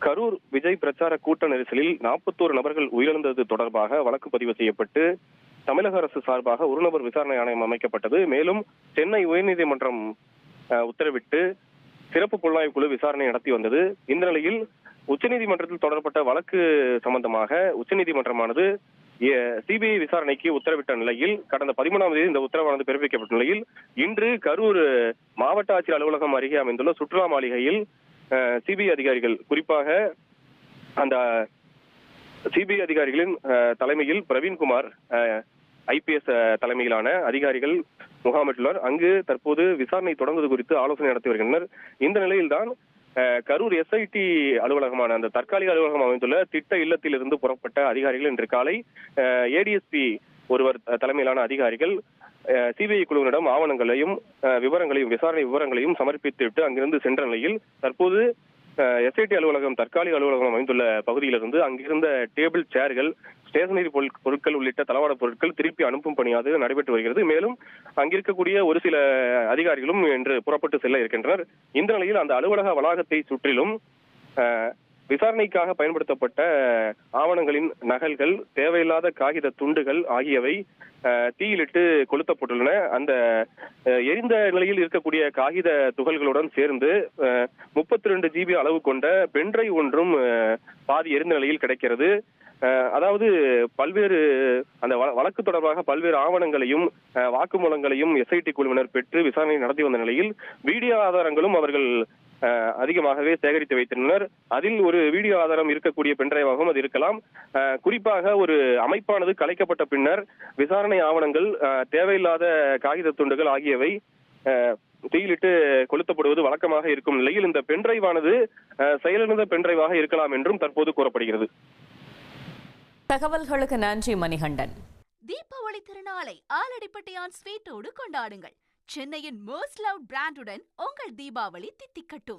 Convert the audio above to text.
கரூர் விஜய் பிரச்சார கூட்ட நெரிசலில் 41 நபர்கள் உயிரிழந்தது தொடர்பாக வழக்கு பதிவு செய்யப்பட்டு தமிழக அரசு சார்பாக ஒரு நபர் விசாரணை ஆணையம் அமைக்கப்பட்டது. மேலும் சென்னை உயர்நீதிமன்றம் உத்தரவிட்டு சிறப்பு புலனாய்வு குழு விசாரணை நடத்தி வந்தது. இந்த நிலையில் உச்சநீதிமன்றத்தில் தொடரப்பட்ட வழக்கு சம்பந்தமாக உச்சநீதிமன்றமானது சிபிஐ விசாரணைக்கு உத்தரவிட்ட நிலையில் கடந்த 13ஆம் தேதி இந்த உத்தரவானது பிறப்பிக்கப்பட்ட நிலையில் இன்று கரூர் மாவட்ட ஆட்சியர் அலுவலகம் அருகே அமைந்துள்ள சுற்றுலா மாளிகையில் சிபிஐ அதிகாரிகள், குறிப்பாக அந்த சிபிஐ அதிகாரிகளின் தலைமையில் பிரவீன்குமார் ஐபிஎஸ் தலைமையிலான அதிகாரிகள் முகாமிட்டுள்ளனர். அங்கு தற்போது விசாரணை தொடங்குவது குறித்து ஆலோசனை நடத்தி வருகின்றனர். இந்த நிலையில்தான் கரூர் எஸ்ஐடி அலுவலகமான அந்த தற்காலிக அலுவலகம் அமைந்துள்ள திட்ட இல்லத்திலிருந்து புறப்பட்ட அதிகாரிகள் இன்று காலை ஏடிஎஸ்பி ஒருவர் தலைமையிலான அதிகாரிகள் சிபிஐ குழுவினரிடம் ஆவணங்களையும் விசாரணை விவரங்களையும் சமர்ப்பித்துவிட்டு அங்கிருந்து சென்ற நிலையில் தற்போது எஸ்ஐடி அலுவலகம் தற்காலிக அலுவலகம் அமைந்துள்ள பகுதியிலிருந்து அங்கிருந்த டேபிள், சேர்கள், ஸ்டேஷனரி பொருட்கள் உள்ளிட்ட தளவாட பொருட்கள் திருப்பி அனுப்பும் பணியானது நடைபெற்று வருகிறது. மேலும் அங்கிருக்கக்கூடிய ஒரு சில அதிகாரிகளும் இன்று புறப்பட்டு செல்ல இருக்கின்றனர். இந்த நிலையில் அந்த அலுவலக வளாகத்தை சுற்றிலும் விசாரணைக்காக பயன்படுத்தப்பட்ட ஆவணங்களின் நகல்கள், தேவையில்லாத காகித துண்டுகள் ஆகியவை தீயிலிட்டு கொளுத்தப்பட்டுள்ளன. அந்த எரிந்த நிலையில் இருக்கக்கூடிய காகித துகள்களுடன் சேர்ந்து 32 GB அளவு கொண்ட பென்ட்ரைவ் ஒன்றும் பாதி எரிந்த நிலையில் கிடைக்கிறது. அதாவது பல்வேறு அந்த வழக்கு தொடர்பாக பல்வேறு ஆவணங்களையும் வாக்குமூலங்களையும் எஸ்ஐடி குழுவினர் பெற்று விசாரணை நடத்தி வந்த நிலையில் வீடியோ ஆதாரங்களும் அவர்கள் அதிகமாகவே சேகரித்து வைத்திருந்தனர். அதில் ஒரு வீடியோ ஆதாரம் இருக்கக்கூடிய பென்டிரைவாகவும் அது இருக்கலாம். குறிப்பாக ஒரு அமைப்பானது கலைக்கப்பட்ட பின்னர் விசாரணை ஆவணங்கள், தேவையில்லாத காகித துண்டுகள் ஆகியவை தீயிலிட்டு கொளுத்தப்படுவது வழக்கமாக இருக்கும் நிலையில் இந்த பென்டிரைவானது செயலிழந்த பென்டிரைவாக இருக்கலாம் என்றும் தற்போது கூறப்படுகிறது. தகவல்களுக்கு நன்றி மணிகண்டன். தீபாவளி திருநாளை ஆலடிப்பட்டியான் ஸ்வீட்டோடு கொண்டாடுங்கள். சென்னையின் மோஸ்ட் லவ் பிராண்டுடன் உங்கள் தீபாவளி தித்திக்கட்டும்.